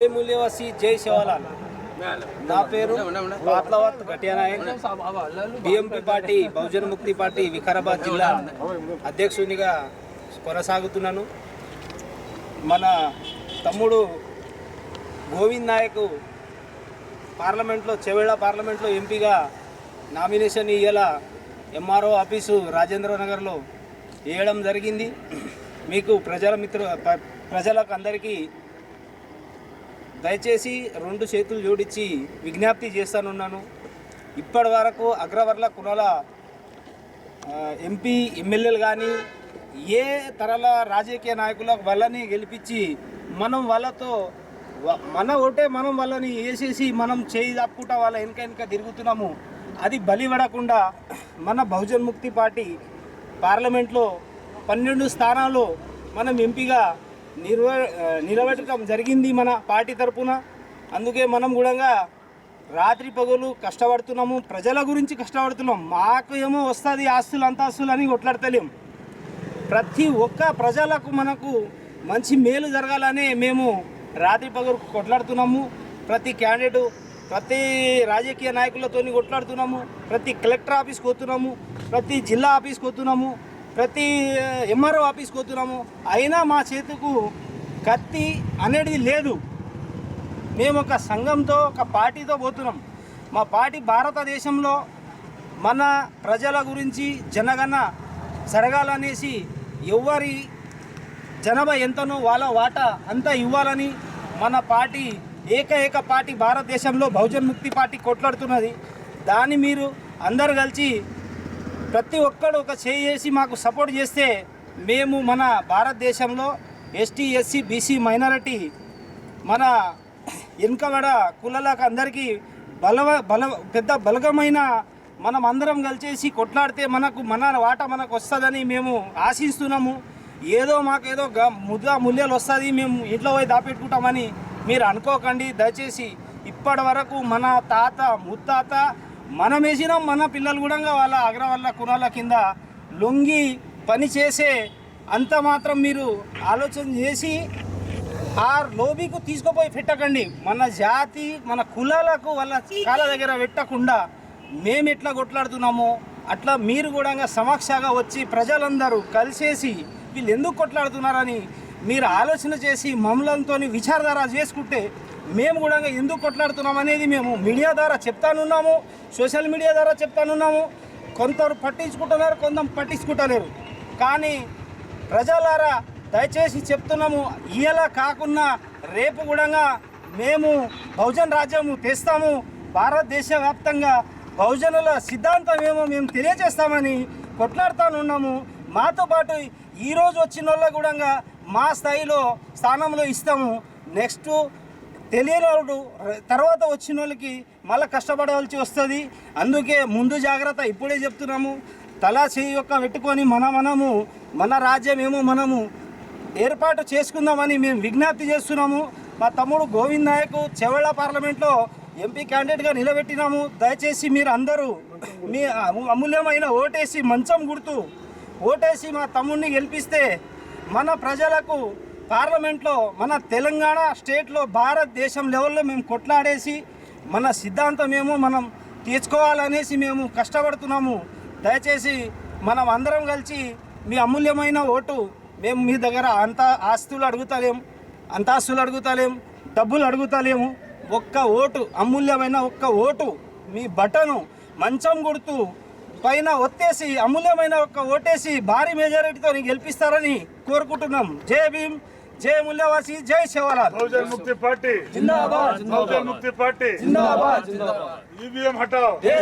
जय मूल्यवासी जय सेवालाल నా పేరు పాత్లవత్ గట్యానాయక్ బిఎంపీ పార్టీ బహుజన ముక్తి పార్టీ వికారాబాద్ జిల్లా అధ్యక్షునిగా కొనసాగుతున్నాను. మన తమ్ముడు గోవింద్ నాయక్ పార్లమెంట్లో చెవేళ పార్లమెంట్లో ఎంపీగా నామినేషన్ ఇయ్యాల ఎంఆర్ఓ ఆఫీసు రాజేంద్ర నగర్లో వేయడం జరిగింది. మీకు ప్రజలకు అందరికీ దయచేసి రెండు చేతులు జోడించి విజ్ఞప్తి చేస్తానున్నాను. ఇప్పటి వరకు అగ్రవర్ల కులాల ఎంపీ ఎమ్మెల్యేలు కానీ ఏ తరల రాజకీయ నాయకుల వాళ్ళని గెలిపించి మనం వాళ్ళతో మన ఓటే మనం వాళ్ళని వేసేసి మనం చేయి దాపుకుంటా వాళ్ళ వెనక తిరుగుతున్నాము. అది బలిపడకుండా మన బహుజన్ ముక్తి పార్టీ పార్లమెంట్లో 12 స్థానాల్లో మనం ఎంపీగా నిలబెట్టడం జరిగింది మన పార్టీ తరఫున. అందుకే మనం కూడా రాత్రి పగలు కష్టపడుతున్నాము, ప్రజల గురించి కష్టపడుతున్నాం. మాకు ఏమో వస్తుంది ఆస్తులు అంతాస్తులు అని కొట్లాడతలేం. ప్రతి ఒక్క ప్రజలకు మనకు మంచి మేలు జరగాలని మేము రాత్రి పగలు కొట్లాడుతున్నాము. ప్రతి క్యాండిడేటు ప్రతి రాజకీయ నాయకులతో కొట్లాడుతున్నాము. ప్రతి కలెక్టర్ ఆఫీస్కి పోతున్నాము, ప్రతి జిల్లా ఆఫీస్కి పోతున్నాము, ప్రతి ఎంఆర్ఓ ఆఫీస్కి పోతున్నాము. అయినా మా చేతుకు కత్తి అనేది లేదు. మేము ఒక సంఘంతో ఒక పార్టీతో పోతున్నాం. మా పార్టీ భారతదేశంలో మన ప్రజల గురించి జనగణన జరగాలనేసి ఎవరి జనాభా ఎంతనో వాళ్ళ వాటా అంతా ఇవ్వాలని మన పార్టీ ఏక పార్టీ భారతదేశంలో బహుజన్ ముక్తి పార్టీ కొట్లాడుతున్నది. దాన్ని మీరు అందరు కలిసి ప్రతి ఒక్కడు ఒక చేసి మాకు సపోర్ట్ చేస్తే మేము మన భారతదేశంలో ఎస్టీ ఎస్సీ బీసీ మైనారిటీ మన వెనుకబడ కులాలకు అందరికీ పెద్ద బలగమైన మనం అందరం కలిసేసి కొట్లాడితే మన వాటా మనకు వస్తుందని మేము ఆశిస్తున్నాము. మాకేదో మూల్యాలు వస్తుంది మేము ఇంట్లో పోయి దాపెట్టుకుంటామని మీరు అనుకోకండి దయచేసి. ఇప్పటి వరకు మన తాత ముత్తాత మనం వేసినాం, మన పిల్లలు కూడా వాళ్ళ అగ్రవర్ల కులాల కింద లొంగి పని చేసే అంత మాత్రం మీరు ఆలోచన చేసి ఆ లోబీకు తీసుకుపోయి పెట్టకండి. మన జాతి మన కులాలకు వాళ్ళ కాళ్ళ దగ్గర పెట్టకుండా మేము ఎట్లా కొట్లాడుతున్నామో అట్లా మీరు కూడా సమక్షంగా వచ్చి ప్రజలందరూ కలిసేసి వీళ్ళు ఎందుకు కొట్లాడుతున్నారని మీరు ఆలోచన చేసి మమ్మల్నితో విచారధార చేసుకుంటే మేము కూడా ఎందుకు కొట్లాడుతున్నాం అనేది మేము మీడియా ద్వారా చెప్తానున్నాము, సోషల్ మీడియా ద్వారా చెప్తానున్నాము. కొందరు పట్టించుకుంటున్నారు, కొందరు పట్టించుకుంటలేరు. కానీ ప్రజలారా దయచేసి చెప్తున్నాము, ఇలా కాకుండా రేపు కూడా మేము బహుజన్ రాజ్యము తెస్తాము. భారతదేశ వ్యాప్తంగా బహుజనుల సిద్ధాంతం ఏమో మేము తెలియజేస్తామని కొట్లాడుతానున్నాము. మాతో పాటు ఈరోజు వచ్చిన వాళ్ళకు కూడా మా స్థాయిలో స్థానంలో ఇస్తాము. నెక్స్ట్ తెలియని వాళ్ళు తర్వాత వచ్చిన వాళ్ళకి మళ్ళీ కష్టపడవలసి వస్తుంది. అందుకే ముందు జాగ్రత్త ఇప్పుడే చెప్తున్నాము. తలా చేయి పెట్టుకొని మన రాజ్యం ఏమో మనము ఏర్పాటు చేసుకుందామని మేము విజ్ఞప్తి చేస్తున్నాము. మా తమ్ముడు గోవింద్ నాయక్ చెవేళ పార్లమెంట్లో ఎంపీ క్యాండిడేట్గా నిలబెట్టినాము. దయచేసి మీరు అందరూ మీ అమూల్యమైన ఓటేసి మంచం గుర్తు ఓటేసి మా తమ్ముడిని గెలిపిస్తే మన ప్రజలకు పార్లమెంట్లో మన తెలంగాణ స్టేట్లో భారతదేశం లెవెల్లో మేము కొట్లాడేసి మన సిద్ధాంతం ఏమో మనం తీర్చుకోవాలనేసి మేము కష్టపడుతున్నాము. దయచేసి మనం అందరం కలిసి మీ అమూల్యమైన ఓటు మేము మీ దగ్గర ఆస్తులు అడుగుతలేం, డబ్బులు అడుగుతలేము. ఒక్క ఓటు, అమూల్యమైన ఒక్క ఓటు మీ బటను మంచం గుర్తు పైన ఒత్తేసి అమూల్యమైన ఒక్క ఓటేసి భారీ మెజారిటీతో గెలిపిస్తారని కోరుకుంటున్నాం. జై భీమ్, జై మూల్యవాసి, జై సేవాలాల్. బహుజన్ ముక్తి పార్టీ జిందాబాద్, బహుజన్ ముక్తి పార్టీ జిందాబాద్. ఈవీఎం హటాओ.